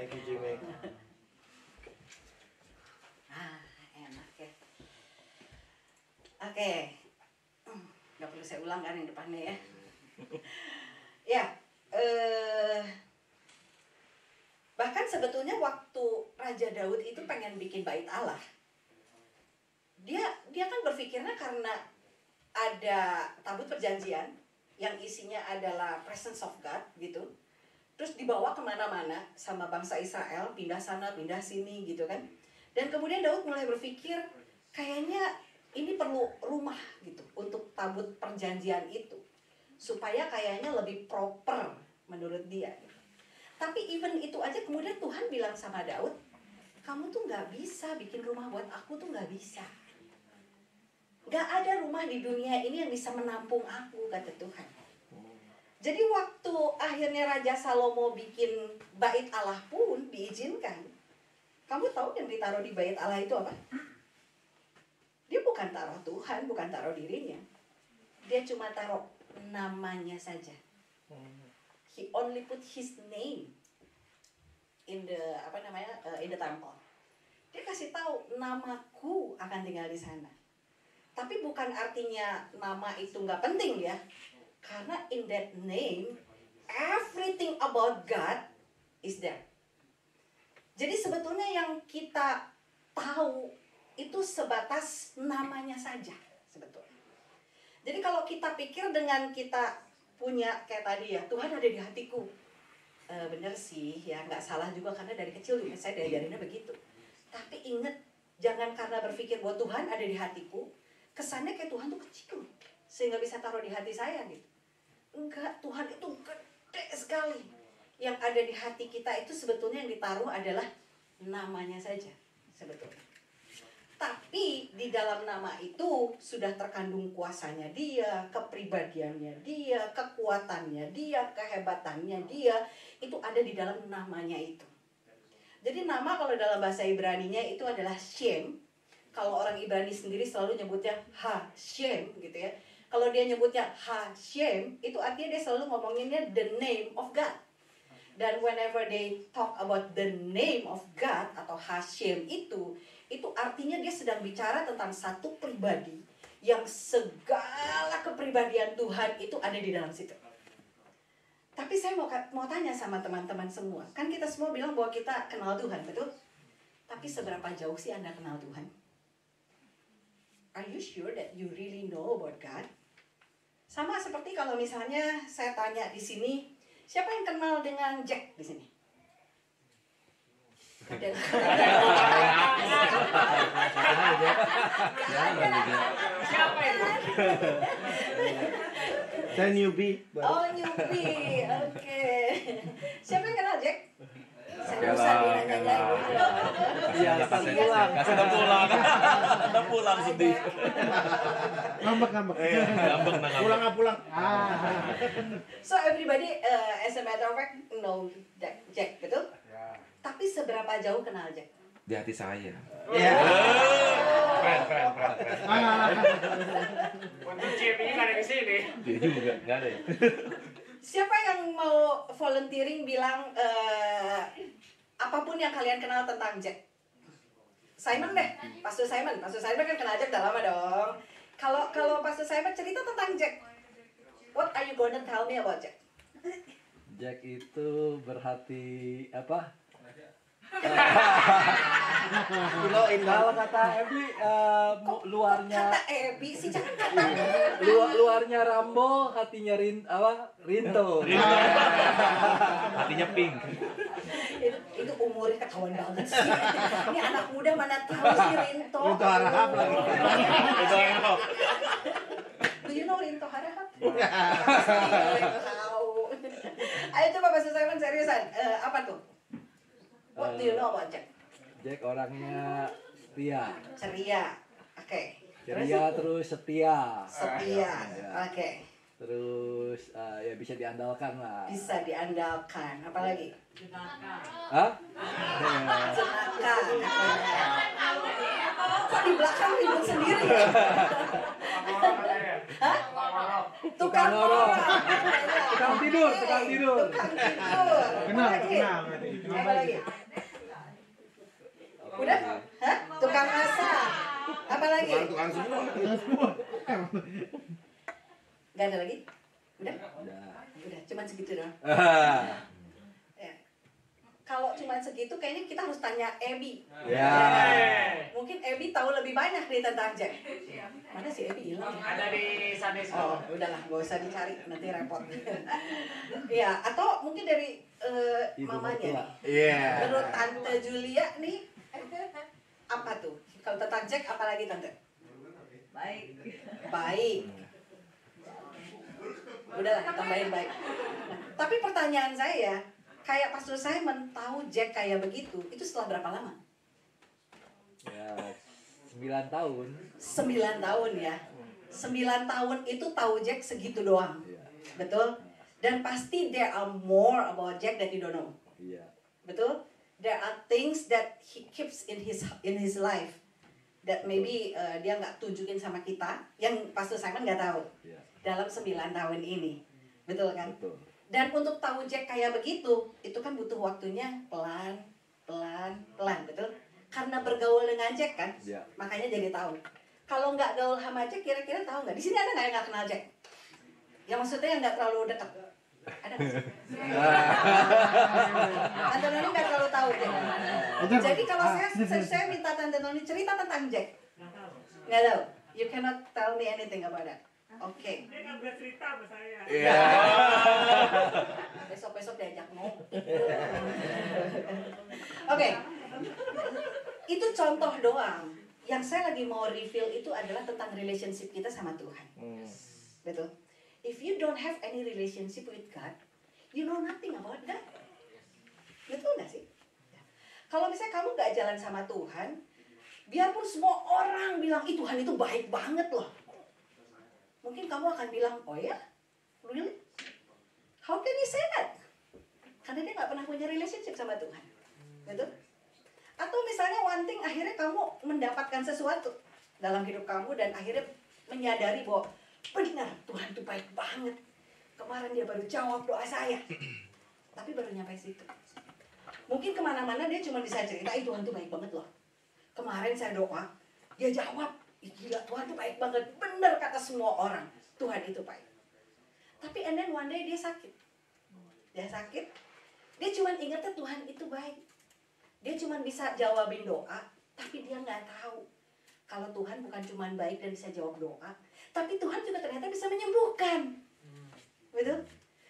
Thank you Jimmy. Enak ya. Oke. Nggak perlu saya ulang kan yang depannya ya. Ya, bahkan sebetulnya waktu Raja Daud itu pengen bikin bait Allah, dia kan berpikirnya karena ada tabut perjanjian yang isinya adalah presence of God gitu, terus dibawa kemana-mana sama bangsa Israel, pindah sana pindah sini gitu kan. Dan kemudian Daud mulai berpikir kayaknya ini perlu rumah gitu untuk tabut perjanjian itu, supaya kayaknya lebih proper menurut dia. Tapi even itu aja kemudian Tuhan bilang sama Daud, kamu tuh gak bisa bikin rumah buat aku tuh gak bisa. Gak ada rumah di dunia ini yang bisa menampung aku, kata Tuhan. Jadi waktu akhirnya Raja Salomo bikin bait Allah pun diizinkan. Kamu tahu yang ditaruh di bait Allah itu apa? Dia bukan taruh Tuhan, bukan taruh dirinya. Dia cuma taruh namanya saja. He only put his name in the in the temple. Dia kasih tahu namaku akan tinggal di sana. Tapi bukan artinya nama itu nggak penting ya. Karena in that name everything about God is there. Jadi sebetulnya yang kita tahu itu sebatas namanya saja sebetulnya. Jadi kalau kita pikir dengan kita punya kayak tadi ya, Tuhan ada di hatiku, bener sih ya, nggak salah juga karena dari kecil juga saya diajarinnya begitu. Tapi ingat, jangan karena berpikir bahwa Tuhan ada di hatiku, kesannya kayak Tuhan tuh kecil sehingga bisa taruh di hati saya gitu. Enggak, Tuhan itu gede sekali. Yang ada di hati kita itu sebetulnya yang ditaruh adalah namanya saja sebetulnya. Tapi di dalam nama itu sudah terkandung kuasanya dia, kepribadiannya dia, kekuatannya dia, kehebatannya dia. Itu ada di dalam namanya itu. Jadi nama kalau dalam bahasa Ibraninya itu adalah Shem. Kalau orang Ibrani sendiri selalu nyebutnya Ha-Shem gitu ya. Kalau dia nyebutnya Ha-Shem, itu artinya dia selalu ngomonginnya the name of God. Dan whenever they talk about the name of God atau Ha-Shem itu artinya dia sedang bicara tentang satu pribadi yang segala kepribadian Tuhan itu ada di dalam situ. Tapi saya mau tanya sama teman-teman semua. Kan kita semua bilang bahwa kita kenal Tuhan, betul? Tapi seberapa jauh sih Anda kenal Tuhan? Are you sure that you really know about God? Sama seperti kalau misalnya saya tanya di sini, siapa yang kenal dengan Jack di sini? Ada. Siapa itu? Saya newbie. Oh, newbie. Oke. Siapa yang kenal Jack? Saya usah dinanya-nyanyi. Iya, pulang. Udah pulang. Udah pulang sedih. Ngambek. Pulang. So everybody as a matter of fact know Jack, betul? Ya. Tapi seberapa jauh kenal Jack? Di hati saya. Iya. Keren. Untuk Jim ini nggak ada di sini. Dia juga nggak ada ya. Siapa yang mau volunteering bilang apapun yang kalian kenal tentang Jack? Simon deh, Pastor Simon kan kenal Jack udah lama dong. Kalau Pastor Simon cerita tentang Jack, what are you gonna tell me about Jack? Jack itu berhati apa? Kalau kata Ebi luarnya Kata Ebi sih, jangan katanya. luarnya Rambo, hatinya Rinto. Hatinya pink. Itu umurnya ketahuan banget sih. Ini anak muda mana tahu sih Rinto. Rinto Harahap lagi. Do you know Rinto Harahap? Pasti tahu. Ayo coba Pastor Simon seriusan. Apa tuh? What do you know about Jack? Jack orangnya setia. Ceria. Oke. Ceria terus setia. Setia. Ya. Oke. Terus ya bisa diandalkan lah. Bisa diandalkan. Apalagi? Hah? Jenaka. Kok di belakang ribut sendiri? Hah? Tukang ngorok. ngorok. Tukang tidur, tukang tidur. Tukang tidur. Kenal, Apa lagi? kenal. Apa lagi? Udah? Hah? Tukang masak. Apa lagi? Tukang semua. Gak ada lagi? Udah? Udah. Udah, cuman segitu doang. Ah. Ya. Kalau cuman segitu kayaknya kita harus tanya Abby. Ya. Mungkin Abby tahu lebih banyak nih tentang Jack. Mana si Abby hilang? Ada di Sunday Oh, School. udahlah, gak usah dicari, nanti repot. Ya, atau mungkin dari Ibu mamanya. mertua. Iya. Menurut Tante Julia nih, apa tuh? Kalau tentang Jack, apa lagi Tante? Baik. Baik. Udahlah, tambahin baik. Nah, tapi pertanyaan saya, kayak Pastor Simon tahu Jack kayak begitu, itu setelah berapa lama? Ya, 9 tahun. 9 tahun ya. 9 tahun itu tahu Jack segitu doang. Iya. Betul? Dan pasti there are more about Jack that you don't know. Iya. Betul? There are things that he keeps in his life that maybe dia nggak tunjukin sama kita, yang Pastor Simon nggak tahu Iya. dalam 9 tahun ini. Betul kan? Betul. Dan untuk tahu Jack kayak begitu, itu kan butuh waktunya pelan, betul? Karena bergaul dengan Jack kan, Iya. makanya jadi tahu. Kalau nggak gaul sama Jack, kira-kira tahu nggak? Di sini ada nggak yang nggak kenal Jack? Yang maksudnya yang nggak terlalu dekat. Ada nggak sih? Tante Noni nggak terlalu tahu Jack. Jadi kalau saya minta Tante Noni cerita tentang Jack, nggak tahu. You cannot tell me anything about that. Oke. Dia nggak boleh cerita sama saya. Iya. Besok-besok diajak ngomong. Oke. Itu contoh doang. Yang saya lagi mau reveal itu adalah tentang relationship kita sama Tuhan. Betul? If you don't have any relationship with God, you know nothing about God. Betul nggak sih? Kalau misalnya kamu nggak jalan sama Tuhan, biarpun semua orang bilang, ih Tuhan itu baik banget loh. Mungkin kamu akan bilang, oh ya? Really? How can you say that? Karena dia nggak pernah punya relationship sama Tuhan. Betul? Atau misalnya one thing, akhirnya kamu mendapatkan sesuatu dalam hidup kamu dan akhirnya menyadari bahwa benar Tuhan itu baik banget. Kemarin dia baru jawab doa saya. Tapi baru nyampe situ. Mungkin kemana-mana dia cuma bisa cerita, Tuhan itu baik banget loh. Kemarin saya doa, dia jawab. Gila, Tuhan itu baik banget. Benar kata semua orang, Tuhan itu baik. Tapi and then one day dia sakit. Dia sakit. Dia cuma ingatnya Tuhan itu baik. Dia cuma bisa jawabin doa, tapi dia nggak tahu kalau Tuhan bukan cuma baik dan bisa jawab doa, tapi Tuhan juga ternyata bisa menyembuhkan. Betul?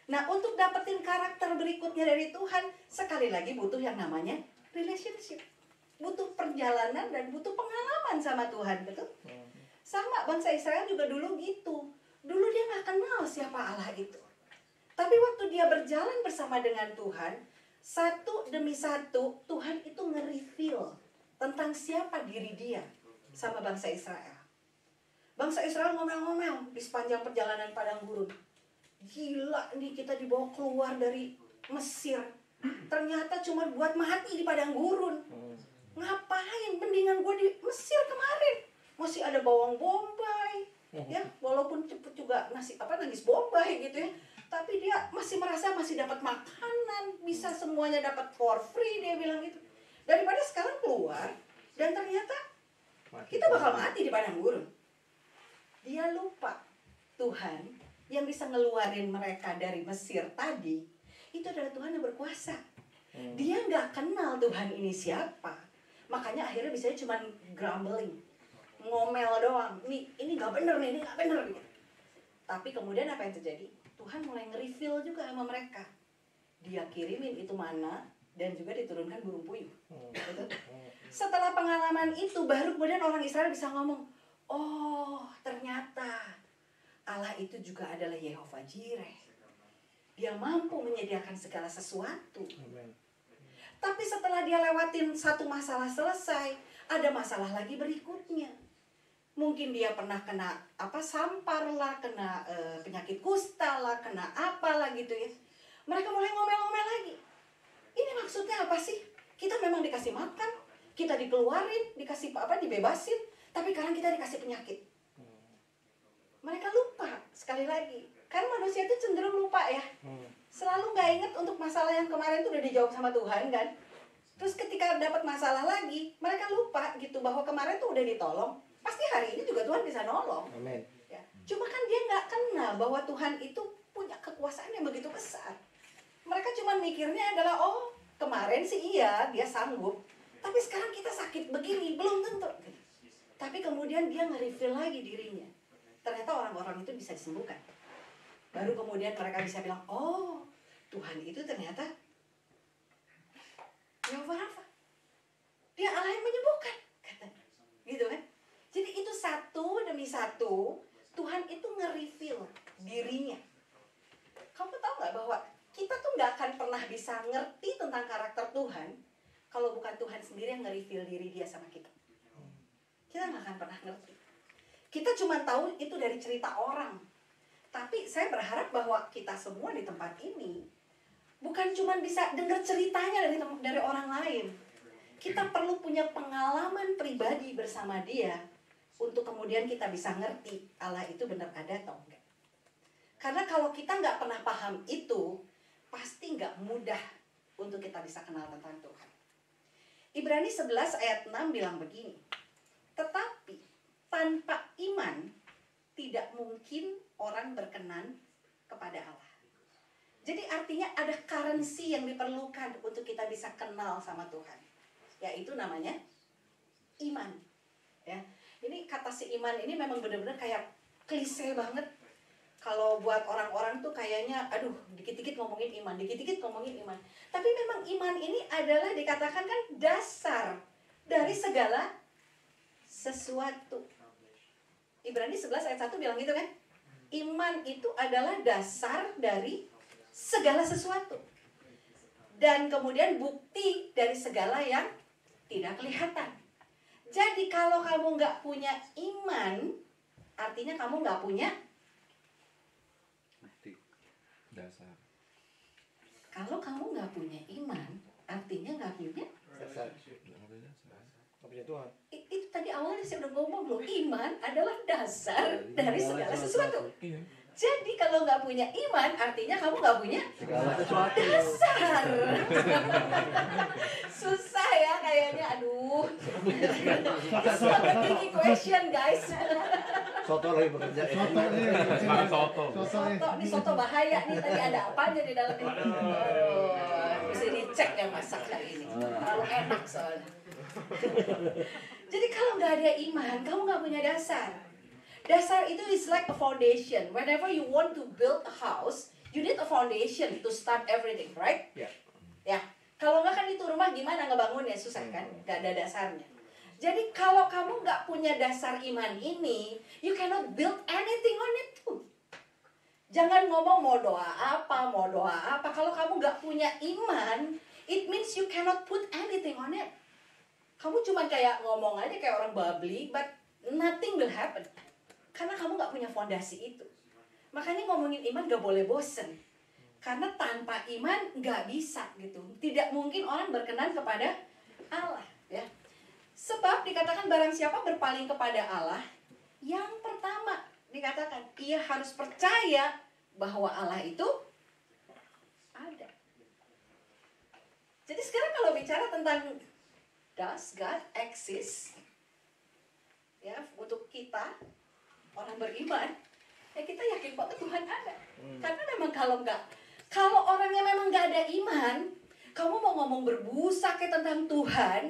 Nah, untuk dapetin karakter berikutnya dari Tuhan, sekali lagi butuh yang namanya relationship. Butuh perjalanan dan butuh pengalaman sama Tuhan, betul? Sama bangsa Israel juga dulu gitu. Dulu dia nggak kenal siapa Allah itu. Tapi waktu dia berjalan bersama dengan Tuhan, satu demi satu Tuhan itu nge-reveal tentang siapa diri dia sama bangsa Israel. Bangsa Israel ngomel-ngomel di sepanjang perjalanan padang gurun. Gila nih, kita dibawa keluar dari Mesir. Ternyata cuma buat mati di padang gurun. Ngapain? Mendingan gue di Mesir kemarin. Masih ada bawang bombay. Ya, walaupun cepet juga nangis bombay gitu ya. Tapi dia masih merasa masih dapat makanan, bisa semuanya dapat for free, dia bilang gitu. Daripada sekarang keluar dan ternyata kita bakal mati di padang gurun. Dia lupa Tuhan yang bisa ngeluarin mereka dari Mesir tadi, itu adalah Tuhan yang berkuasa. Dia nggak kenal Tuhan ini siapa. Makanya akhirnya bisa cuma grumbling, ngomel doang. Ini nggak bener nih, ini nggak bener gitu. Tapi kemudian apa yang terjadi? Tuhan mulai nge-reveal juga sama mereka. Dia kirimin itu mana dan juga diturunkan burung puyuh. Betul? Setelah pengalaman itu baru kemudian orang Israel bisa ngomong, oh ternyata Allah itu juga adalah Yehova Jireh. Dia mampu menyediakan segala sesuatu. Tapi setelah dia lewatin satu masalah selesai, ada masalah lagi berikutnya. Mungkin dia pernah kena sampar lah, kena penyakit kusta lah, kena apalah gitu ya. Mereka mulai ngomel-ngomel lagi. Ini maksudnya apa sih? Kita memang dikasih makan, kita dikeluarin, dikasih dibebasin, tapi sekarang kita dikasih penyakit. Mereka lupa sekali lagi Karena manusia itu cenderung lupa ya. Selalu nggak inget untuk masalah yang kemarin tuh udah dijawab sama Tuhan kan. Terus ketika dapat masalah lagi, mereka lupa gitu bahwa kemarin tuh udah ditolong. Pasti hari ini juga Tuhan bisa nolong. Amin. Ya. Cuma kan dia nggak kenal bahwa Tuhan itu punya kekuasaan yang begitu besar. Mereka cuma mikirnya adalah, oh kemarin sih iya dia sanggup. Tapi sekarang kita sakit begini, belum tentu. Tapi kemudian dia nge-reveal lagi dirinya. Ternyata orang-orang itu bisa disembuhkan. Baru kemudian mereka bisa bilang, oh Tuhan itu ternyata Yehova Rafa. Dia Allah yang menyembuhkan, katanya. Gitu kan? Jadi itu satu demi satu, Tuhan itu nge-reveal dirinya. Kamu tahu nggak bahwa kita tuh nggak akan pernah bisa ngerti tentang karakter Tuhan kalau bukan Tuhan sendiri yang nge-reveal diri dia sama kita. Kita nggak akan pernah ngerti. Kita cuma tahu itu dari cerita orang. Tapi saya berharap bahwa kita semua di tempat ini bukan cuma bisa dengar ceritanya dari orang lain. Kita perlu punya pengalaman pribadi bersama dia untuk kemudian kita bisa ngerti Allah itu benar ada atau enggak. Karena kalau kita nggak pernah paham itu, pasti nggak mudah untuk kita bisa kenal tentang Tuhan. Ibrani 11 ayat 6 bilang begini, tetapi tanpa iman tidak mungkin orang berkenan kepada Allah. Jadi artinya ada currency yang diperlukan untuk kita bisa kenal sama Tuhan. Yaitu namanya iman. Ya. Ini kata si iman ini memang benar-benar kayak klise banget. Kalau buat orang-orang tuh kayaknya aduh dikit-dikit ngomongin iman, dikit-dikit ngomongin iman. Tapi memang iman ini adalah dikatakan kan dasar dari segala sesuatu. Ibrani 11 ayat 1 bilang gitu kan. Iman itu adalah dasar dari segala sesuatu. Dan kemudian bukti dari segala yang tidak kelihatan. Jadi kalau kamu nggak punya iman, artinya kamu nggak punya Dasar. Kalau kamu nggak punya iman, artinya nggak punya. Dasar. Nggak punya Tuhan. Itu tadi awalnya saya udah ngomong loh, iman adalah dasar dari segala sesuatu. Iya. Jadi kalau nggak punya iman, artinya kamu nggak punya Segala sesuatu. dasar. Susah ya kayaknya, aduh. It's not a tricky question guys. Soto lagi bekerja. Soto nih. Makan soto. Soto, ini soto bahaya nih, tadi ada apanya di dalam ini. Aduh, mesti dicek yang masak hari ini. Terlalu enak soalnya. Jadi kalau nggak ada iman, kamu nggak punya dasar. Dasar itu is like a foundation. Whenever you want to build a house, you need a foundation to start everything, right? Ya. Ya. Kalau nggak kan itu rumah gimana ngebangunnya, susah kan? Nggak ada dasarnya. Jadi kalau kamu nggak punya dasar iman ini, you cannot build anything on it too. Jangan ngomong mau doa apa. Kalau kamu nggak punya iman, it means you cannot put anything on it. Kamu cuma kayak ngomong aja kayak orang bubbly, but nothing will happen. Karena kamu nggak punya fondasi itu. Makanya ngomongin iman nggak boleh bosen. Karena tanpa iman nggak bisa gitu. Tidak mungkin orang berkenan kepada Allah. Ya. Sebab dikatakan barang siapa berpaling kepada Allah, yang pertama dikatakan ia harus percaya bahwa Allah itu ada. Jadi sekarang kalau bicara tentang does God exist, ya untuk kita orang beriman, ya kita yakin banget Tuhan ada. Karena memang kalau orangnya memang nggak ada iman, kamu mau ngomong berbusa kayak tentang Tuhan,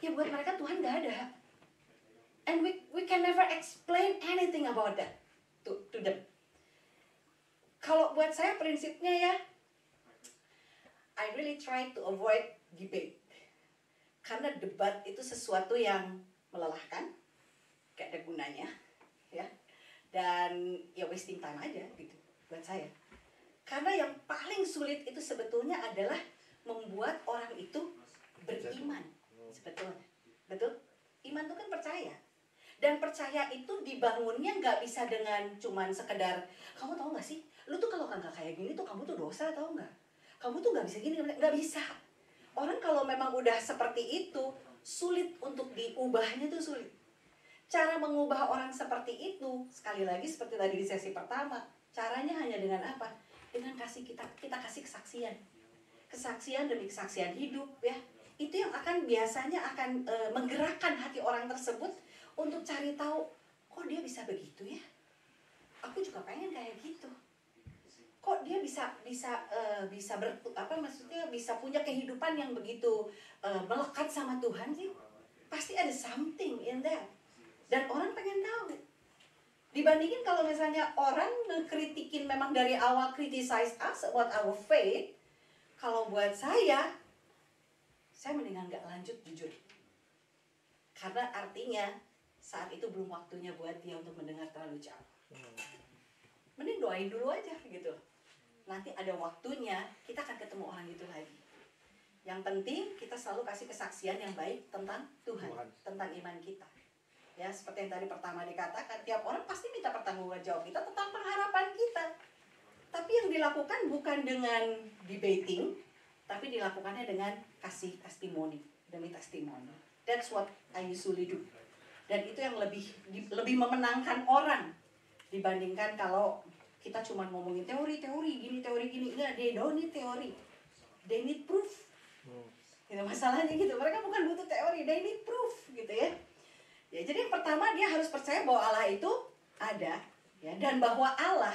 ya buat mereka Tuhan nggak ada. And we can never explain anything about that to them. Kalau buat saya prinsipnya ya, I really try to avoid debate. Karena debat itu sesuatu yang melelahkan, gak ada gunanya, ya. Dan ya wasting time aja gitu buat saya. Karena yang paling sulit itu sebetulnya adalah membuat orang itu beriman sebetulnya. Betul? Iman itu kan percaya. Dan percaya itu dibangunnya nggak bisa dengan cuman sekedar, kamu tahu nggak sih, lu tuh kalau nggak kayak gini tuh kamu tuh dosa, tahu nggak? Kamu tuh nggak bisa gini, nggak bisa. Orang kalau memang udah seperti itu, sulit untuk diubahnya tuh sulit. Cara mengubah orang seperti itu, sekali lagi seperti tadi di sesi pertama, Caranya hanya dengan apa? Dengan kita kasih kesaksian. Kesaksian demi kesaksian hidup ya. Itu yang biasanya akan menggerakkan hati orang tersebut untuk cari tahu, kok dia bisa begitu ya? Aku juga pengen kayak gitu. Kok dia bisa punya kehidupan yang begitu melekat sama Tuhan sih? Pasti ada something in that. Dan orang pengen tahu. Dibandingin kalau misalnya orang ngekritikin memang dari awal criticize us about our faith, kalau buat saya mendingan gak lanjut jujur. Karena artinya saat itu belum waktunya buat dia untuk mendengar terlalu jauh. Mending doain dulu aja gitu. Nanti ada waktunya kita akan ketemu orang itu lagi. Yang penting kita selalu kasih kesaksian yang baik tentang Tuhan. Tentang iman kita. Ya, seperti yang tadi pertama dikatakan, tiap orang pasti minta pertanggungjawaban kita tentang pengharapan kita. Tapi yang dilakukan bukan dengan debating, tapi dilakukannya dengan kasih testimoni demi testimoni. That's what I usually do. Dan itu yang lebih memenangkan orang dibandingkan kalau kita cuma ngomongin teori gini. Enggak, they don't need teori. They need proof. Gitu, masalahnya gitu. Mereka bukan butuh teori, they need proof gitu ya. Ya, jadi yang pertama dia harus percaya bahwa Allah itu ada ya, dan bahwa Allah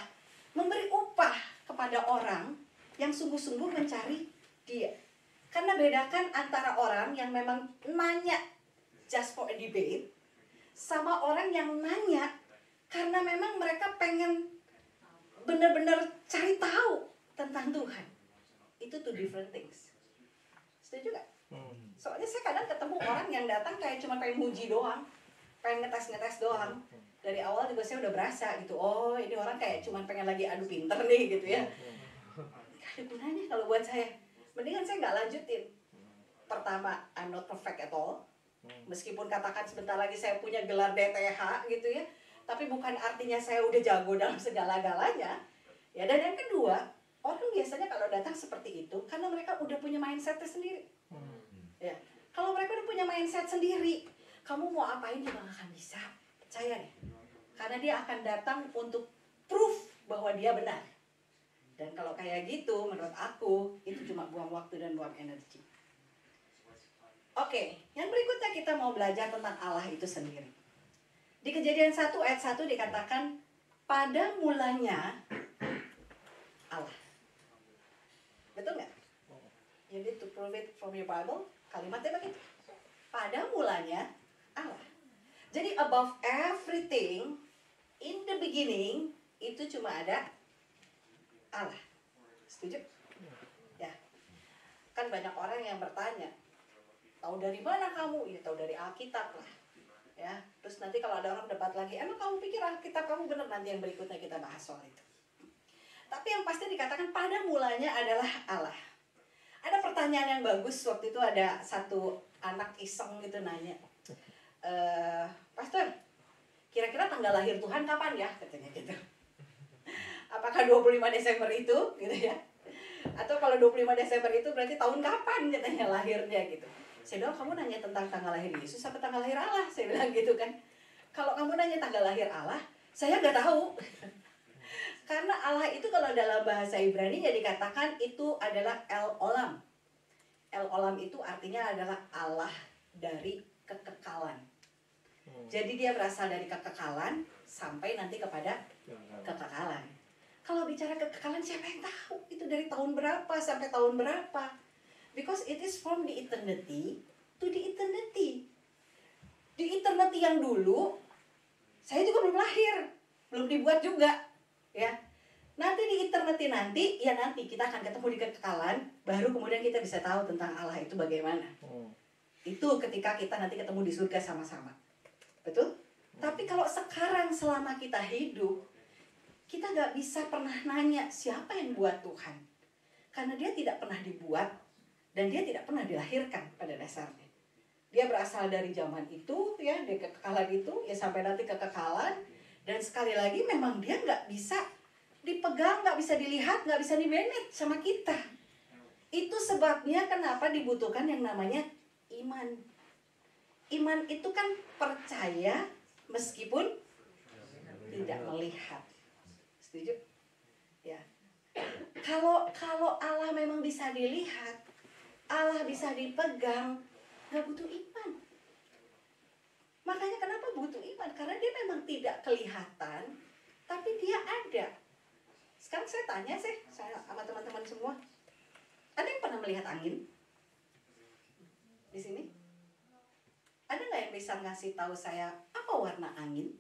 memberi upah kepada orang yang sungguh-sungguh mencari Dia. Karena bedakan antara orang yang memang nanya just for a debate sama orang yang nanya karena memang mereka pengen benar-benar cari tahu tentang Tuhan. Itu two different things. Setuju gak? Soalnya saya kadang ketemu orang yang datang kayak cuma pengen muji doang, pengen ngetes doang. Dari awal juga saya udah berasa gitu, oh ini orang kayak cuma pengen lagi adu pinter nih gitu ya. Gak ada gunanya kalau buat saya. Mendingan saya gak lanjutin. Pertama, I'm not perfect at all. Meskipun katakan sebentar lagi saya punya gelar DTH gitu ya, tapi bukan artinya saya udah jago dalam segala-galanya. Ya, dan yang kedua, orang biasanya kalau datang seperti itu karena mereka udah punya mindsetnya sendiri. Ya, kalau mereka udah punya mindset sendiri, kamu mau apain juga gak akan bisa. Percaya deh. Karena dia akan datang untuk proof bahwa dia benar. Dan kalau kayak gitu, menurut aku, itu cuma buang waktu dan buang energi. Oke, yang berikutnya kita mau belajar tentang Allah itu sendiri. Di Kejadian 1 ayat 1 dikatakan, pada mulanya Allah. Betul nggak? You need to prove it from your Bible. Kalimatnya begitu. Pada mulanya Allah. Jadi above everything, in the beginning, itu cuma ada Allah. Setuju? Ya. Kan banyak orang yang bertanya, tahu dari mana kamu? Ya tahu dari Alkitab lah. Ya. Terus nanti kalau ada orang debat lagi, emang kamu pikir Alkitab kamu benar? Nanti yang berikutnya kita bahas soal itu. Tapi yang pasti dikatakan pada mulanya adalah Allah. Ada pertanyaan yang bagus, waktu itu ada satu anak iseng gitu nanya, Pastor, kira-kira tanggal lahir Tuhan kapan ya? Katanya gitu. Apakah 25 Desember itu? Gitu ya. Atau kalau 25 Desember itu berarti tahun kapan katanya lahirnya gitu. Saya bilang, kamu nanya tentang tanggal lahir Yesus atau tanggal lahir Allah? Saya bilang gitu kan. Kalau kamu nanya tanggal lahir Allah, saya nggak tahu. Karena Allah itu kalau dalam bahasa Ibrani ya dikatakan itu adalah El-Olam. El-Olam itu artinya adalah Allah dari kekekalan. Jadi dia berasal dari kekekalan sampai nanti kepada kekekalan. Kalau bicara kekekalan, siapa yang tahu itu dari tahun berapa sampai tahun berapa? Because it is from the eternity to the eternity. Di eternity yang dulu, saya juga belum lahir, belum dibuat juga, ya. Nanti di eternity nanti, ya nanti kita akan ketemu di kekekalan, baru kemudian kita bisa tahu tentang Allah itu bagaimana. Itu ketika kita nanti ketemu di surga sama-sama. Betul? Tapi kalau sekarang selama kita hidup, kita gak bisa pernah nanya siapa yang buat Tuhan. Karena dia tidak pernah dibuat dan dia tidak pernah dilahirkan pada dasarnya. Dia berasal dari zaman itu, ya, dari kekekalan itu, ya sampai nanti kekekalan. Dan sekali lagi memang dia gak bisa dipegang, gak bisa dilihat, gak bisa di-manage sama kita. Itu sebabnya kenapa dibutuhkan yang namanya iman. Iman itu kan percaya meskipun tidak melihat. Setuju? Kalau Allah memang bisa dilihat, Allah bisa dipegang, nggak butuh iman. Makanya kenapa butuh iman? Karena dia memang tidak kelihatan, tapi dia ada. Sekarang saya tanya saya sama teman-teman semua, ada yang pernah melihat angin di sini? Ada nggak yang bisa ngasih tahu saya apa warna angin?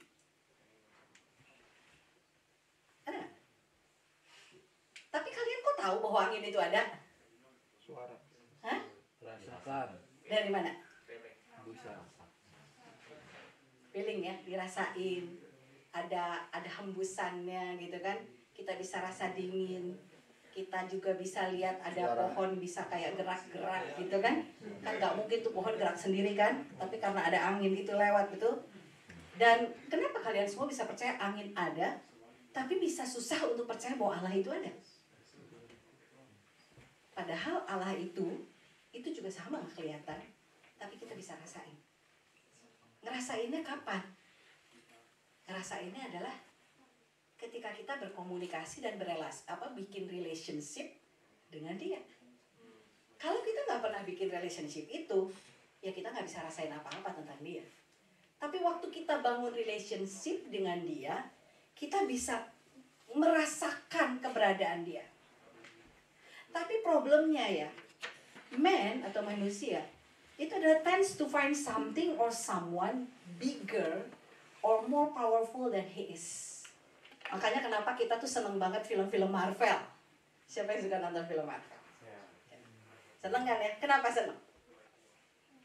Ada nggak? Tapi kalian kok tahu bahwa angin itu ada? Suara. Hah? Rasakan. Dari mana? Bisa. Feeling ya, dirasain. Ada hembusannya gitu kan. Kita bisa rasa dingin. Kita juga bisa lihat ada Suara. pohon bisa kayak gerak-gerak gitu kan. Kan nggak mungkin tuh pohon gerak sendiri kan. Tapi karena ada angin itu lewat gitu. Dan kenapa kalian semua bisa percaya angin ada, tapi bisa susah untuk percaya bahwa Allah itu ada? Padahal Allah itu juga sama nggak kelihatan, tapi kita bisa rasain. Ngerasainnya kapan? Ngerasainnya adalah ketika kita berkomunikasi dan bikin relationship dengan dia. Kalau kita nggak pernah bikin relationship itu, ya kita nggak bisa rasain apa-apa tentang dia. Tapi waktu kita bangun relationship dengan dia, kita bisa merasakan keberadaan dia. Tapi problemnya ya, man atau manusia itu adalah tends to find something or someone bigger or more powerful than he is. Makanya kenapa kita tuh seneng banget film-film Marvel. Siapa yang suka nonton film Marvel? Seneng kan ya? Kenapa seneng?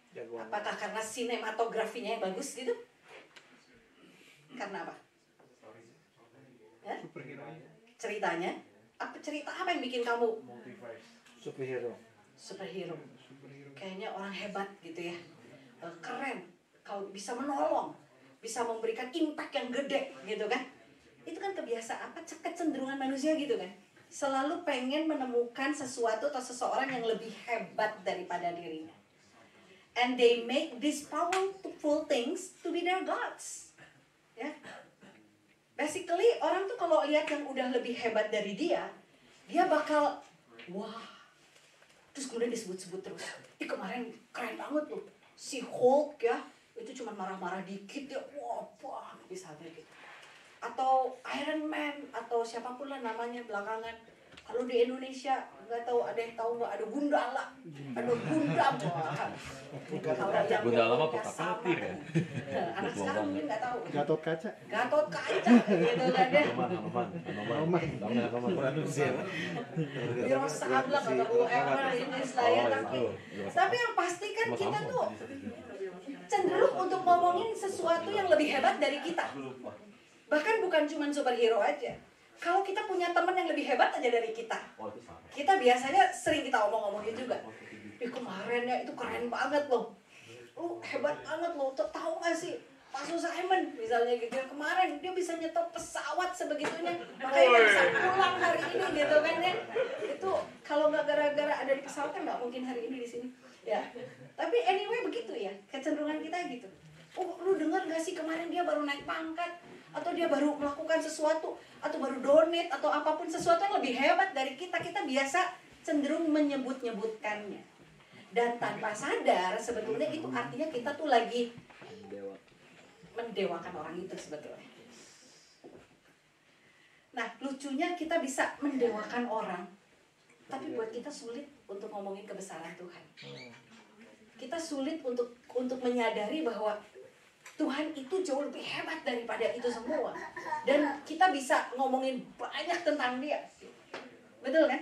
Jagoan. Apakah karena sinematografinya yang bagus gitu? Karena apa? Ya? Ceritanya? Cerita apa yang bikin kamu Superhero. superhero? Kayaknya orang hebat gitu ya. Keren. Kalau bisa menolong, bisa memberikan impact yang gede gitu kan. Itu kan kebiasaan kecenderungan manusia gitu kan. Selalu pengen menemukan sesuatu atau seseorang yang lebih hebat daripada dirinya. And they make these powerful things to be their gods. Ya. Basically orang tuh kalau lihat yang udah lebih hebat dari dia bakal wah. Terus kemudian disebut-sebut terus. Kemarin keren banget loh. Si Hulk ya, itu cuma marah-marah dikit ya. Wah, misalnya gitu. Atau Iron Man atau siapapun lah namanya belakangan. Kalau di Indonesia nggak tahu, ada yang tahu nggak, ada Gundala, ada Gundam. Kalau yang Gundala mah punya kota sama, Petir ya. anak sekarang mungkin nggak tahu. Gatot kaca. Gatot kaca gitu kan ya. Manusia. Wiro Sableng atau whoever ini istilahnya, tapi yang pasti kan kita tuh cenderung untuk ngomongin sesuatu yang lebih hebat dari kita. Bahkan bukan cuma superhero aja. Kalau kita punya teman yang lebih hebat aja dari kita, kita biasanya sering kita omong-omongin juga. Kemarin ya itu keren banget loh. Lu hebat banget loh. Tahu gak sih Pak Simon misalnya gitu ya, kemarin dia bisa nyetok pesawat sebegitunya, makanya dia bisa pulang hari ini gitu kan ya. Itu kalau nggak gara-gara ada di pesawat kan nggak mungkin hari ini di sini ya. Tapi anyway begitu ya, kecenderungan kita gitu. Oh, lu dengar gak sih kemarin dia baru naik pangkat, atau dia baru melakukan sesuatu, atau baru donate, atau apapun sesuatu yang lebih hebat dari kita. Kita biasa cenderung menyebut-nyebutkannya. Dan tanpa sadar sebetulnya itu artinya kita tuh lagi mendewakan orang itu sebetulnya. Nah, lucunya kita bisa mendewakan orang, tapi buat kita sulit untuk ngomongin kebesaran Tuhan. Kita sulit untuk menyadari bahwa Tuhan itu jauh lebih hebat daripada itu semua. Dan kita bisa ngomongin banyak tentang dia. Betul kan?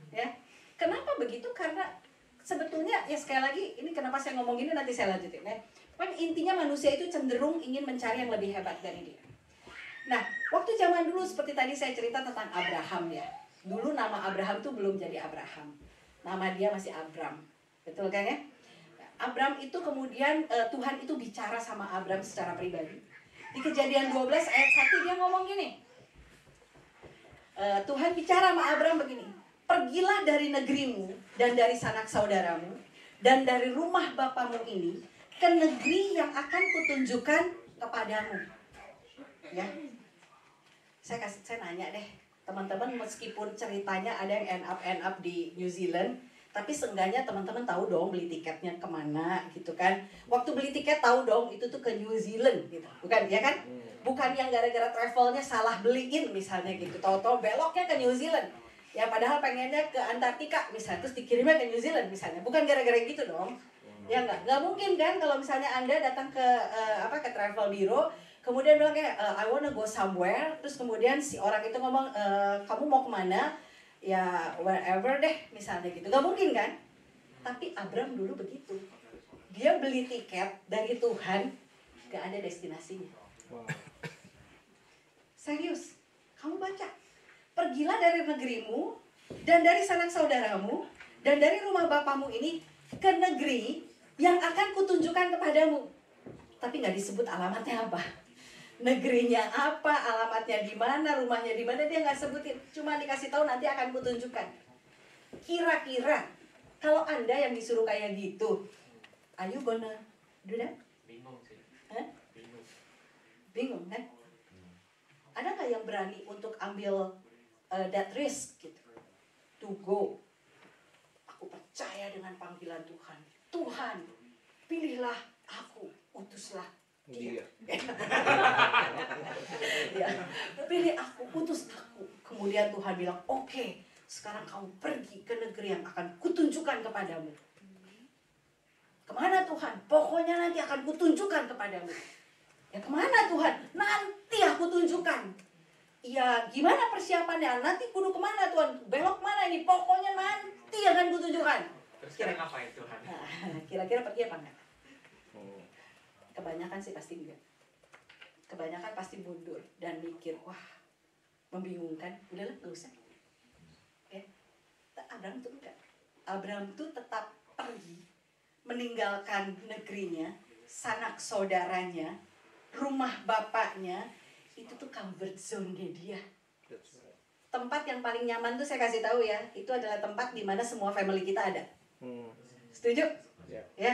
Ya. Kenapa begitu? Karena sebetulnya ya sekali lagi ini kenapa saya ngomong ini nanti saya lanjutin ya. Kan intinya manusia itu cenderung ingin mencari yang lebih hebat dari dia. Nah, waktu zaman dulu seperti tadi saya cerita tentang Abraham ya. Dulu nama Abraham tuh belum jadi Abraham. Nama dia masih Abram. Betul kan ya? Abram itu kemudian Tuhan itu bicara sama Abram secara pribadi. Di Kejadian 12 ayat 1 dia ngomong gini. Tuhan bicara sama Abram begini. Pergilah dari negerimu dan dari sanak saudaramu dan dari rumah bapamu ini ke negeri yang akan kutunjukkan kepadamu. Ya. Saya nanya deh, Teman-teman meskipun ceritanya ada yang end up di New Zealand, tapi seenggaknya teman-teman tahu dong beli tiketnya kemana gitu kan. Waktu beli tiket tahu dong itu tuh ke New Zealand gitu, bukan ya kan? Bukan yang gara-gara travelnya salah beliin misalnya gitu, tahu-tahu beloknya ke New Zealand. Ya padahal pengennya ke Antartika misalnya, terus dikirimnya ke New Zealand misalnya, bukan gara-gara gitu dong. Ya nggak mungkin kan kalau misalnya Anda datang ke ke travel bureau, kemudian bilang kayak I wanna go somewhere, terus kemudian si orang itu ngomong kamu mau kemana? Ya wherever deh misalnya gitu, nggak mungkin kan? Tapi Abram dulu begitu, dia beli tiket dari Tuhan, nggak ada destinasinya. Wow. Serius, kamu baca, pergilah dari negerimu dan dari sanak saudaramu dan dari rumah bapamu ini ke negeri yang akan kutunjukkan kepadamu. Tapi nggak disebut alamatnya apa, negerinya apa, alamatnya di mana, rumahnya di mana, dia nggak sebutin. Cuma dikasih tahu nanti akan kutunjukkan. Kira-kira kalau Anda yang disuruh kayak gitu, are you gonna do that? Bingung sih. Hah? Bingung. Bingung kan? Ada nggak yang berani untuk ambil that risk gitu, to go? Aku percaya dengan panggilan Tuhan. Tuhan, pilihlah aku, utuslah dia. Ya, pilih aku, utus aku. Kemudian Tuhan bilang, oke, sekarang kamu pergi ke negeri yang akan kutunjukkan kepadamu. Kemana Tuhan? Pokoknya nanti akan kutunjukkan kepadamu. Ya kemana Tuhan? Nanti aku tunjukkan. Ya gimana persiapannya? Nanti kudu kemana Tuhan? Belok mana ini? Pokoknya nanti akan kutunjukkan. Terus sekarang ngapain Tuhan? Kira-kira pergi apa enggak? Kebanyakan sih pasti enggak. Kebanyakan pasti mundur dan mikir, wah membingungkan. Udahlah, nggak usah. Ya, Abraham tuh enggak. Abraham tuh tetap pergi, meninggalkan negerinya, sanak saudaranya, rumah bapaknya. Itu tuh comfort zone-nya dia. Tempat yang paling nyaman tuh saya kasih tahu ya, itu adalah tempat di mana semua family kita ada. Setuju? Ya.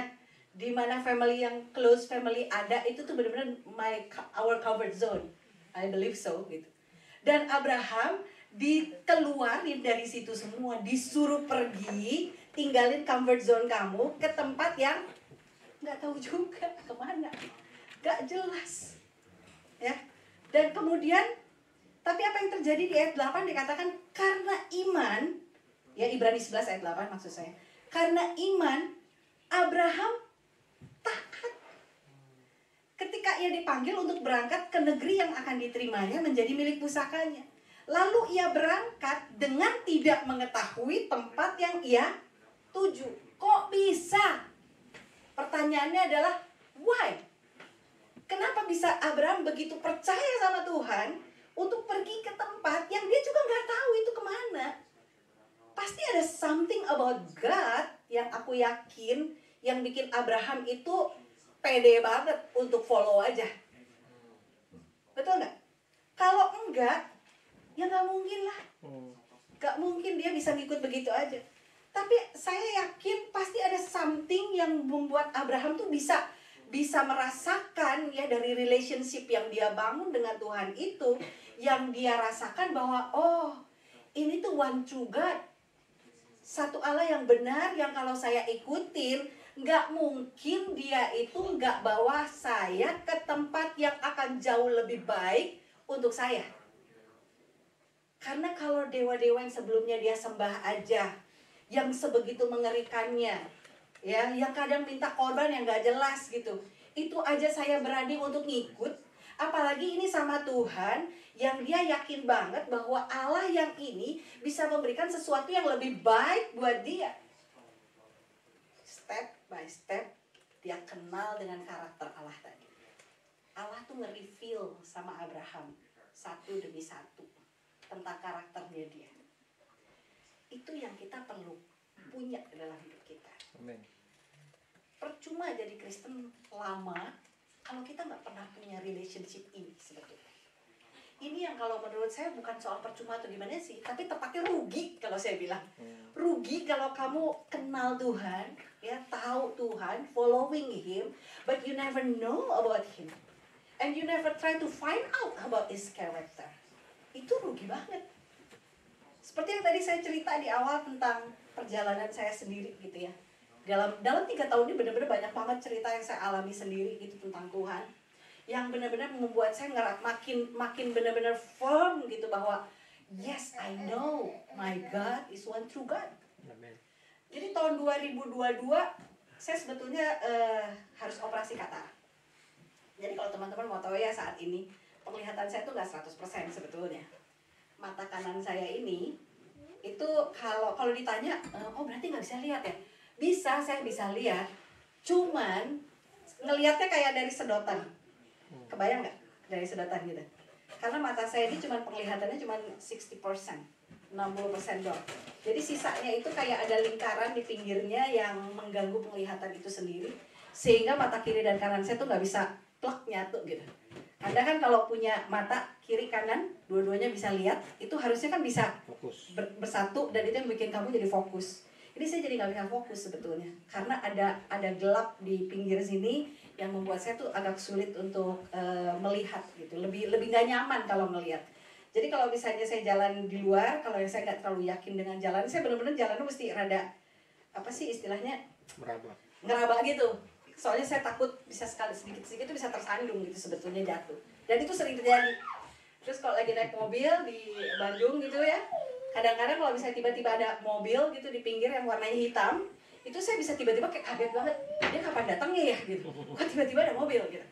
Di mana family yang close family ada, itu tuh benar-benar our comfort zone. I believe so gitu. Dan Abraham dikeluarin dari situ semua, disuruh pergi, tinggalin comfort zone kamu ke tempat yang nggak tahu juga kemana, nggak jelas, ya. Dan kemudian, tapi apa yang terjadi di ayat 8 dikatakan karena iman, ya Ibrani 11 ayat 8 maksud saya. Karena iman, Abraham taat. Ketika ia dipanggil untuk berangkat ke negeri yang akan diterimanya menjadi milik pusakanya. Lalu ia berangkat dengan tidak mengetahui tempat yang ia tuju. Kok bisa? Pertanyaannya adalah, why? Kenapa bisa Abraham begitu percaya sama Tuhan untuk pergi ke tempat yang dia juga nggak tahu itu kemana? Pasti ada something about God yang aku yakin yang bikin Abraham itu pede banget untuk follow aja. Betul nggak? Kalau enggak, ya nggak mungkin lah. Nggak mungkin dia bisa ngikut begitu aja. Tapi saya yakin pasti ada something yang membuat Abraham tuh bisa merasakan ya dari relationship yang dia bangun dengan Tuhan itu, yang dia rasakan bahwa oh ini tuh one true God, satu Allah yang benar yang kalau saya ikutin nggak mungkin dia itu nggak bawa saya ke tempat yang akan jauh lebih baik untuk saya. Karena kalau dewa-dewa yang sebelumnya dia sembah aja, yang sebegitu mengerikannya, ya, yang kadang minta korban yang gak jelas gitu, itu aja saya berani untuk ngikut. Apalagi ini sama Tuhan yang dia yakin banget bahwa Allah yang ini bisa memberikan sesuatu yang lebih baik buat dia. Step by step dia kenal dengan karakter Allah tadi. Allah tuh nge-reveal sama Abraham satu demi satu tentang karakternya dia. Itu yang kita perlu punya dalam hidup kita. Amin. Percuma jadi Kristen lama kalau kita nggak pernah punya relationship ini sebetulnya. Ini yang kalau menurut saya bukan soal percuma atau gimana sih, tapi tepatnya rugi kalau saya bilang. Rugi kalau kamu kenal Tuhan, ya tahu Tuhan, following Him, but you never know about Him, and you never try to find out about His character. Itu rugi banget. Seperti yang tadi saya cerita di awal tentang perjalanan saya sendiri gitu ya. Dalam 3 tahun ini benar-benar banyak banget cerita yang saya alami sendiri gitu tentang Tuhan. Yang benar-benar membuat saya makin benar-benar firm gitu bahwa yes, I know my God is one true God. Amin. Jadi tahun 2022 saya sebetulnya harus operasi katarak. Jadi kalau teman-teman mau tahu ya, saat ini penglihatan saya tuh nggak 100% sebetulnya. Mata kanan saya ini itu kalau ditanya, oh berarti nggak bisa lihat ya? Bisa, saya bisa lihat. Cuman ngelihatnya kayak dari sedotan. Kebayang nggak dari sedotan gitu? Karena mata saya ini cuman penglihatannya cuman 60%, 60% doang. Jadi sisanya itu kayak ada lingkaran di pinggirnya yang mengganggu penglihatan itu sendiri, sehingga mata kiri dan kanan saya tuh nggak bisa plak nyatu gitu. Anda kan kalau punya mata kiri kanan dua-duanya bisa lihat, itu harusnya kan bisa Fokus. bersatu, dan itu yang bikin kamu jadi fokus. Ini saya jadi nggak bisa fokus sebetulnya, karena ada gelap di pinggir sini yang membuat saya tuh agak sulit untuk melihat gitu, lebih nggak nyaman kalau ngelihat. Jadi kalau misalnya saya jalan di luar, kalau saya nggak terlalu yakin dengan jalan, saya benar-benar jalannya mesti rada apa sih istilahnya, Meraba. ngeraba gitu. Soalnya saya takut bisa sedikit-sedikit itu bisa tersandung gitu sebetulnya, jatuh. Dan itu sering terjadi. Terus kalau lagi naik mobil di Bandung gitu ya, kadang-kadang kalau misalnya tiba-tiba ada mobil gitu di pinggir yang warnanya hitam, itu saya bisa tiba-tiba kayak kaget banget, dia kapan datangnya ya gitu, kok tiba-tiba ada mobil gitu.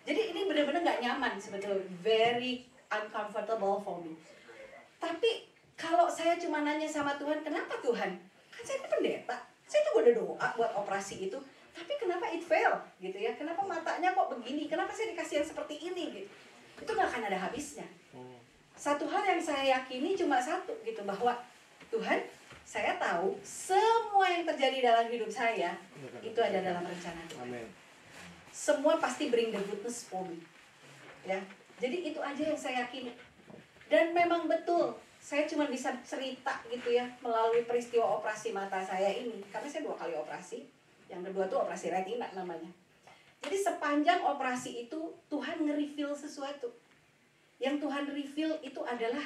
Jadi ini benar-benar nggak nyaman sebetulnya, very uncomfortable for me. Tapi kalau saya cuma nanya sama Tuhan, kenapa Tuhan? Kan saya ini pendeta, saya tuh udah doa buat operasi itu, tapi kenapa it fail gitu ya? Kenapa matanya kok begini? Kenapa saya dikasih yang seperti ini gitu? Itu nggak akan ada habisnya. Satu hal yang saya yakini cuma satu gitu, bahwa Tuhan, saya tahu semua yang terjadi dalam hidup saya itu ada dalam rencana Tuhan. Amin. Semua pasti bring the goodness for me. Ya. Jadi itu aja yang saya yakini. Dan memang betul, saya cuma bisa cerita gitu ya melalui peristiwa operasi mata saya ini, karena saya 2 kali operasi. Yang kedua tuh operasi retina namanya. Jadi sepanjang operasi itu Tuhan nge-reveal sesuatu. Yang Tuhan reveal itu adalah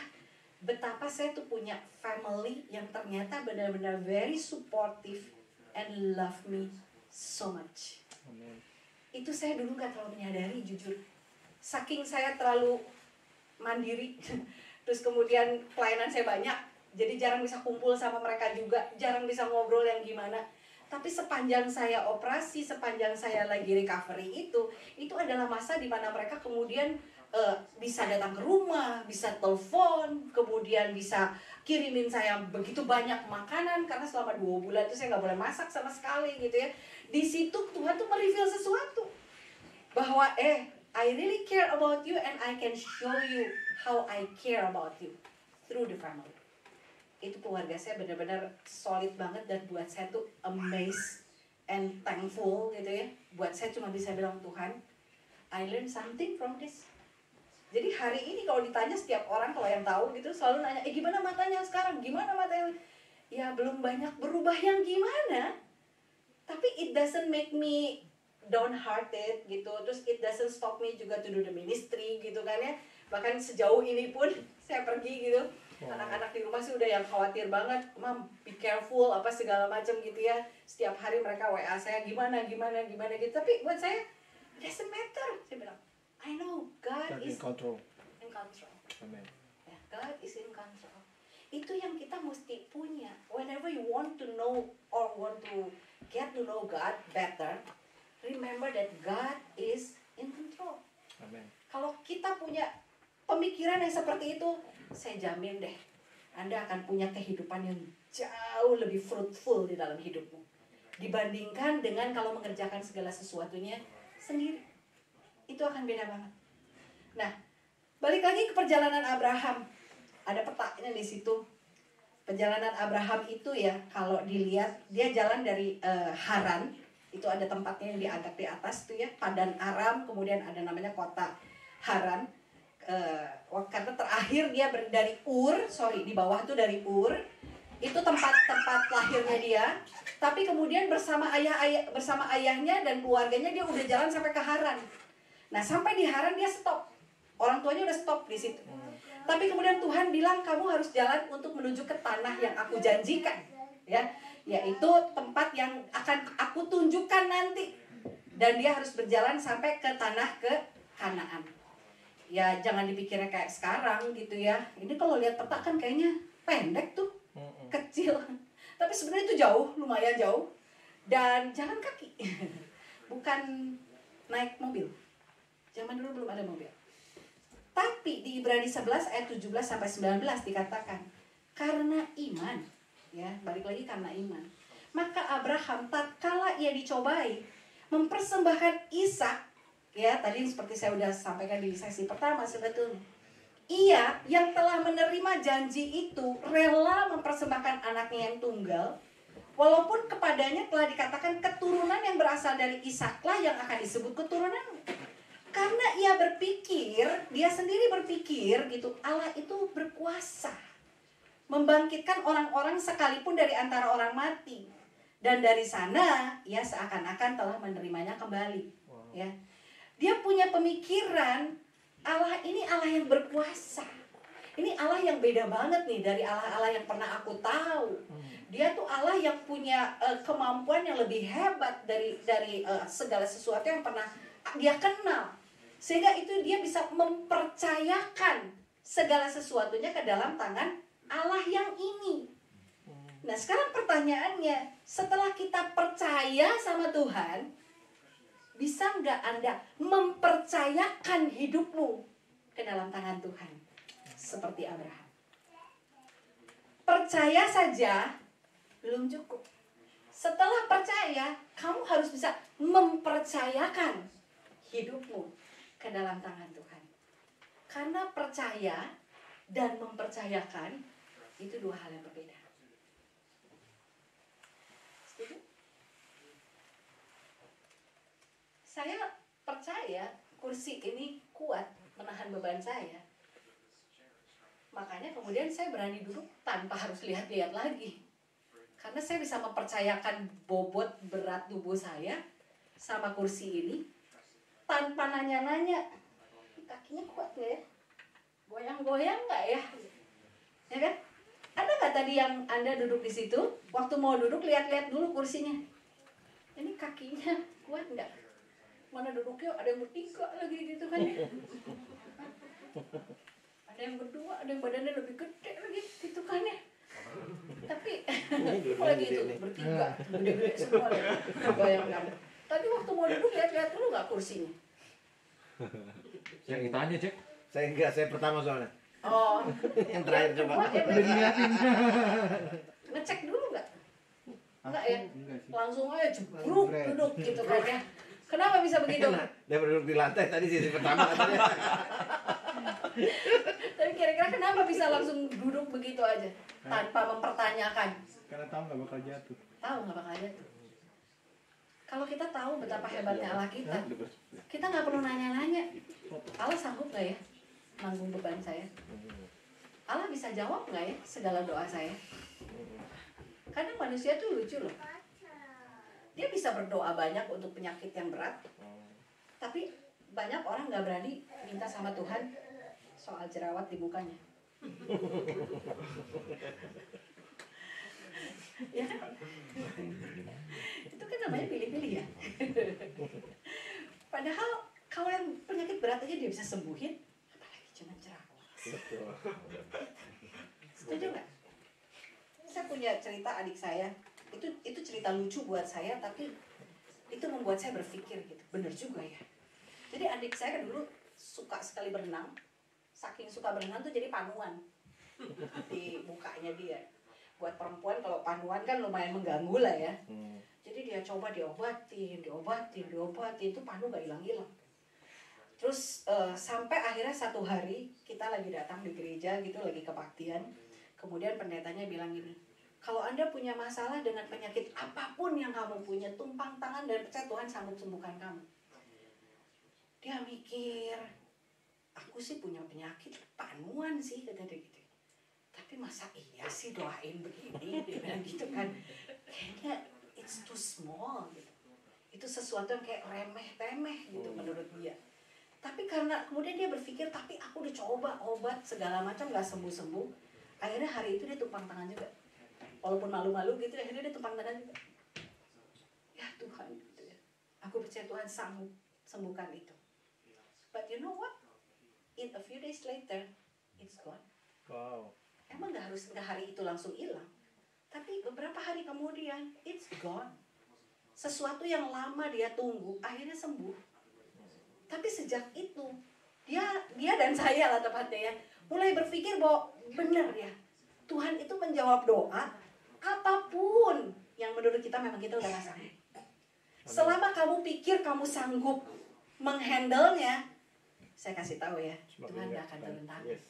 betapa saya tuh punya family yang ternyata benar-benar very supportive and love me so much. Amin. Itu saya dulu gak terlalu menyadari, jujur. Saking saya terlalu mandiri, terus kemudian pelayanan saya banyak, jadi jarang bisa kumpul sama mereka juga, jarang bisa ngobrol yang gimana. Tapi sepanjang saya operasi, sepanjang saya lagi recovery itu adalah masa di mana mereka kemudian bisa datang ke rumah, bisa telepon, kemudian bisa kirimin saya begitu banyak makanan, karena selama 2 bulan itu saya nggak boleh masak sama sekali gitu ya. Di situ Tuhan tuh mereveal sesuatu bahwa I really care about you and I can show you how I care about you through the family. Itu keluarga saya benar-benar solid banget, dan buat saya tuh amazed and thankful gitu ya. Buat saya cuma bisa bilang, Tuhan, I learned something from this. Jadi hari ini kalau ditanya setiap orang, kalau yang tahu gitu, selalu nanya, gimana matanya sekarang? Gimana matanya? Ya belum banyak berubah yang gimana, tapi it doesn't make me downhearted gitu. Terus it doesn't stop me juga to do the ministry gitu kan ya. Bahkan sejauh ini pun saya pergi gitu, anak-anak di rumah sih udah yang khawatir banget, Mam, be careful, apa segala macam gitu ya. Setiap hari mereka WA saya, gimana gitu. Tapi buat saya, it doesn't matter. Saya bilang, I know God is in control. in control. Amin. Ya, God is in control. Itu yang kita mesti punya. Whenever you want to know or want to get to know God better, remember that God is in control. Amin. Kalau kita punya pemikiran yang seperti itu, saya jamin deh, Anda akan punya kehidupan yang jauh lebih fruitful di dalam hidupmu, dibandingkan dengan kalau mengerjakan segala sesuatunya sendiri. Itu akan beda banget. Nah, balik lagi ke perjalanan Abraham. Ada petanya di situ. Perjalanan Abraham itu ya, kalau dilihat, dia jalan dari Haran. Itu ada tempatnya yang agak di atas tuh ya, Padan Aram, kemudian ada namanya kota Haran. Karena terakhir dia dari di bawah tuh dari Ur. Itu tempat lahirnya dia. Tapi kemudian bersama ayahnya dan keluarganya dia udah jalan sampai ke Haran. Nah, sampai di Haran dia stop. Orang tuanya udah stop di situ. Tapi kemudian Tuhan bilang kamu harus jalan untuk menuju ke tanah yang aku janjikan, ya, yaitu tempat yang akan aku tunjukkan nanti. Dan dia harus berjalan sampai ke tanah ke Kanaan. Ya jangan dipikirnya kayak sekarang gitu ya. Ini kalau lihat peta kan kayaknya pendek tuh, kecil. Tapi sebenarnya itu jauh, lumayan jauh. Dan jalan kaki, bukan naik mobil. Zaman dulu belum ada mobil. Tapi di Ibrani 11 ayat 17 sampai 19 dikatakan, karena iman, ya, balik lagi karena iman. Maka Abraham tatkala ia dicobai mempersembahkan Ishak, ya, tadi seperti saya sudah sampaikan di sesi pertama sebetulnya. Ia yang telah menerima janji itu rela mempersembahkan anaknya yang tunggal, walaupun kepadanya telah dikatakan keturunan yang berasal dari Ishaklah yang akan disebut keturunan. Karena ia berpikir, dia sendiri berpikir gitu, Allah itu berkuasa membangkitkan orang-orang sekalipun dari antara orang mati. Dan dari sana ia seakan-akan telah menerimanya kembali. Ya. Dia punya pemikiran Allah ini Allah yang berkuasa. Ini Allah yang beda banget nih dari Allah-Allah yang pernah aku tahu. Dia tuh Allah yang punya kemampuan yang lebih hebat dari segala sesuatu yang pernah dia kenal. Sehingga itu dia bisa mempercayakan segala sesuatunya ke dalam tangan Allah yang ini. Nah sekarang pertanyaannya, setelah kita percaya sama Tuhan, bisa nggak Anda mempercayakan hidupmu ke dalam tangan Tuhan? Seperti Abraham. Percaya saja belum cukup. Setelah percaya, kamu harus bisa mempercayakan hidupmu ke dalam tangan Tuhan. Karena percaya dan mempercayakan itu dua hal yang berbeda. Setuju? Saya percaya kursi ini kuat menahan beban saya. Makanya kemudian saya berani duduk tanpa harus lihat-lihat lagi. Karena saya bisa mempercayakan bobot berat tubuh saya sama kursi ini tanpa nanya-nanya, kakinya kuat gak ya? Goyang-goyang gak ya? Ya kan? Ada gak tadi yang Anda duduk di situ, waktu mau duduk lihat-lihat dulu kursinya. Ini kakinya kuat gak? Mana duduknya ada yang bertiga lagi gitu kan ya? Ada yang berdua, ada yang badannya lebih gede lagi gitu kan ya? Tapi lagi itu bertiga, gede-gede semua lagi. Goyang-goyang. Tadi waktu mau duduk lihat-lihat dulu nggak kursinya? Yang kita aja cek. Saya enggak, saya pertama soalnya. Oh. Yang terakhir coba. Ngecek dulu nggak? Enggak ya? Langsung aja jebruk duduk gitu kan ya. Kenapa bisa begitu? Dia duduk di lantai tadi sisi pertama katanya. Tapi kira-kira kenapa bisa langsung duduk begitu aja tanpa mempertanyakan? Karena tahu nggak bakal jatuh. Tahu nggak bakal jatuh. Kalau kita tahu betapa hebatnya Allah kita nggak perlu nanya-nanya. Allah sanggup nggak ya nanggung beban saya? Allah bisa jawab nggak ya segala doa saya? Kadang manusia tuh lucu loh. Dia bisa berdoa banyak untuk penyakit yang berat, tapi banyak orang nggak berani minta sama Tuhan soal jerawat di mukanya. Ya kan? Itu kan namanya pilih-pilih ya. Padahal kalau yang penyakit berat aja dia bisa sembuhin, apalagi cuma jerawat. Setuju nggak? Saya punya cerita adik saya. Itu cerita lucu buat saya, tapi itu membuat saya berpikir gitu. Bener juga ya. Jadi adik saya kan dulu suka sekali berenang. Saking suka berenang tuh jadi panuan di mukanya dia. Buat perempuan kalau panuan kan lumayan mengganggu lah ya. Jadi dia coba diobatin, itu panu gak hilang-hilang. Terus sampai akhirnya satu hari kita lagi datang di gereja gitu, lagi kebaktian. Kemudian pendetanya bilang gini, kalau Anda punya masalah dengan penyakit apapun yang kamu punya, tumpang tangan dan percaya Tuhan sanggup sembuhkan kamu. Dia mikir, aku sih punya penyakit panuan sih, kata dia gitu. Tapi masa iya sih doain begini, dia bilang gitu kan. Kayaknya it's too small gitu. Itu sesuatu yang kayak remeh-temeh gitu menurut dia. Tapi karena kemudian dia berpikir, tapi aku udah coba obat segala macam gak sembuh-sembuh. Akhirnya hari itu dia tumpang tangan juga. Walaupun malu-malu gitu, akhirnya dia tumpang tangan juga. Ya Tuhan, gitu ya. Aku percaya Tuhan sanggup sembuhkan itu. But you know what? In a few days later, it's gone. Wow. Emang gak hari itu langsung hilang. Tapi beberapa hari kemudian, it's gone. Sesuatu yang lama dia tunggu, akhirnya sembuh. Tapi sejak itu, dia dan saya lah tepatnya ya, mulai berpikir bahwa benar ya, Tuhan itu menjawab doa, apapun yang menurut kita memang kita udah gak sanggup. Selama kamu pikir kamu sanggup menghandle-nya, saya kasih tahu ya, Tuhan gak akan turun tangan. Yes.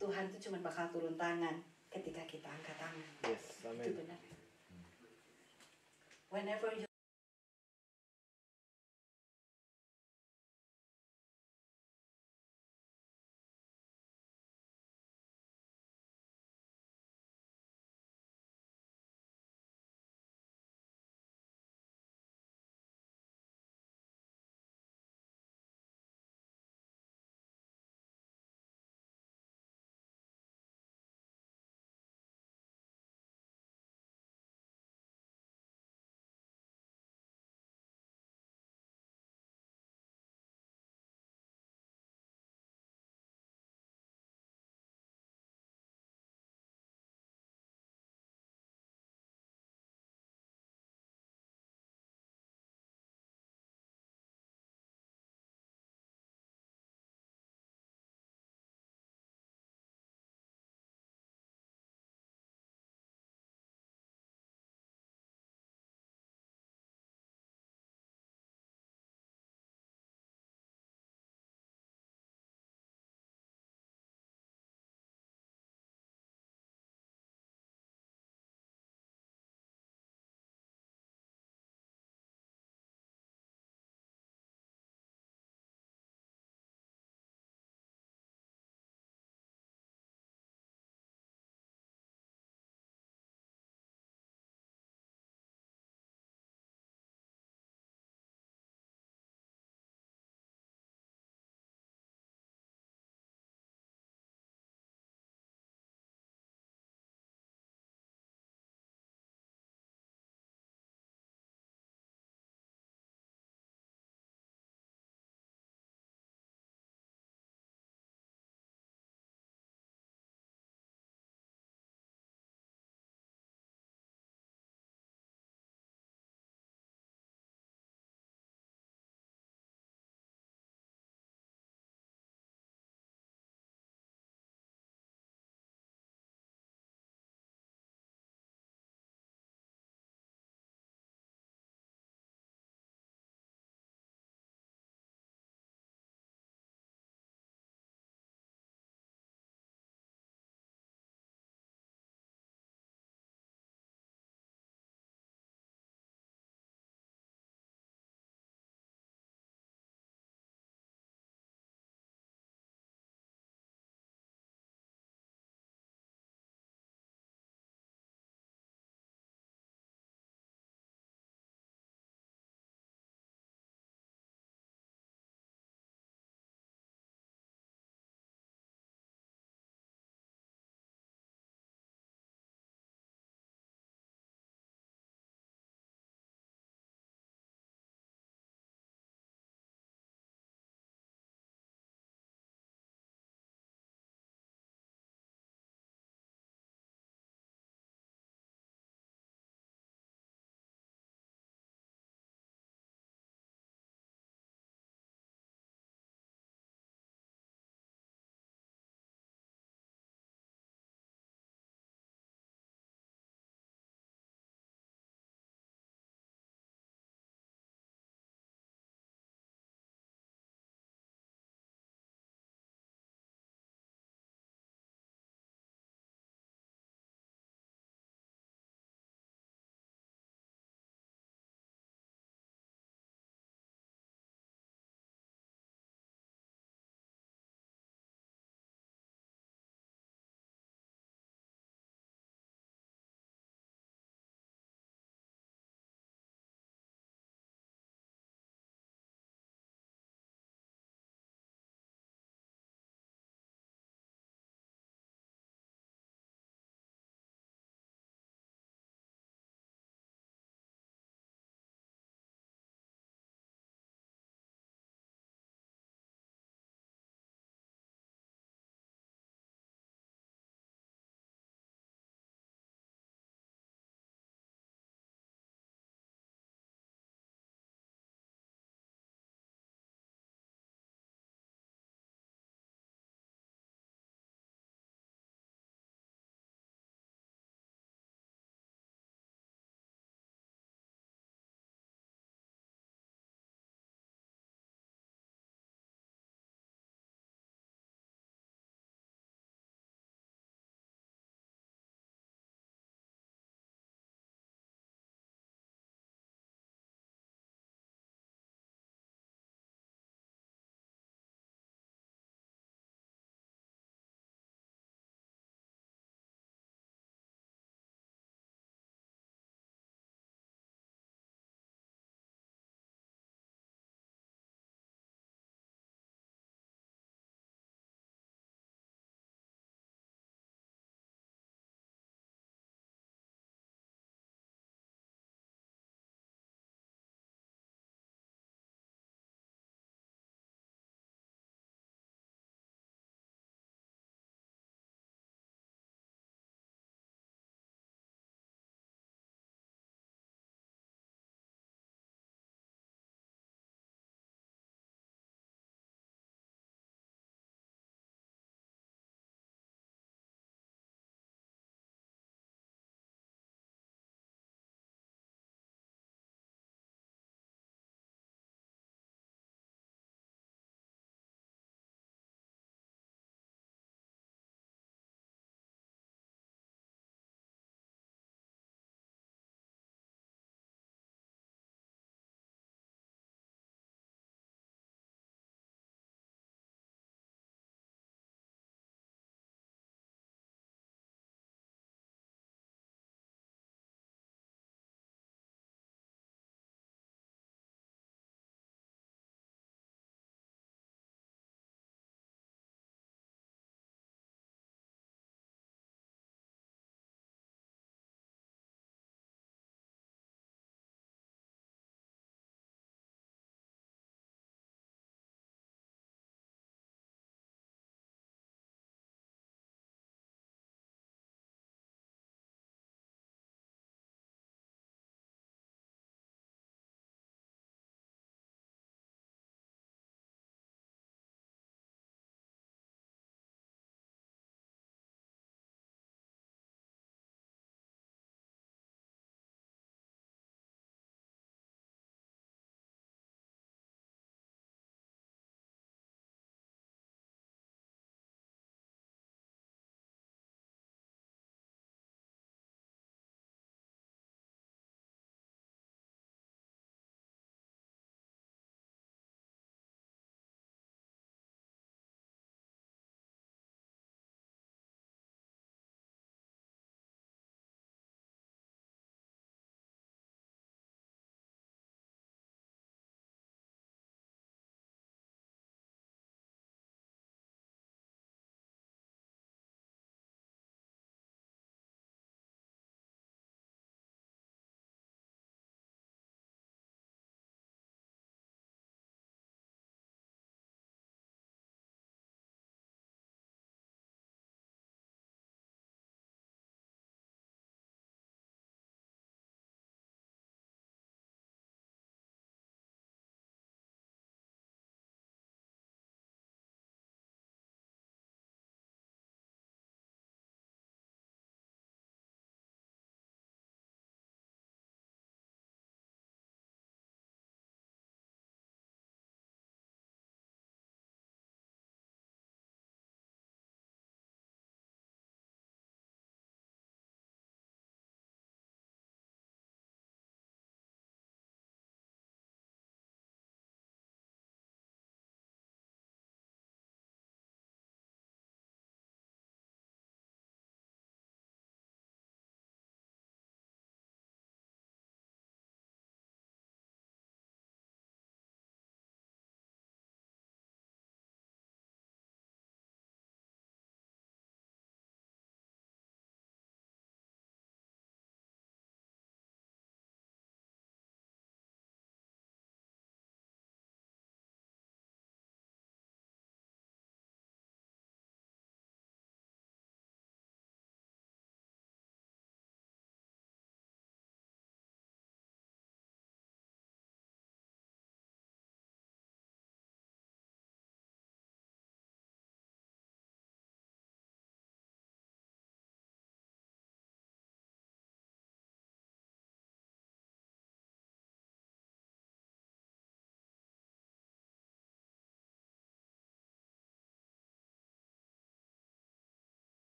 Tuhan itu cuma bakal turun tangan ketika kita angkat tangan. Yes. Itu Amin. benar. Whenever you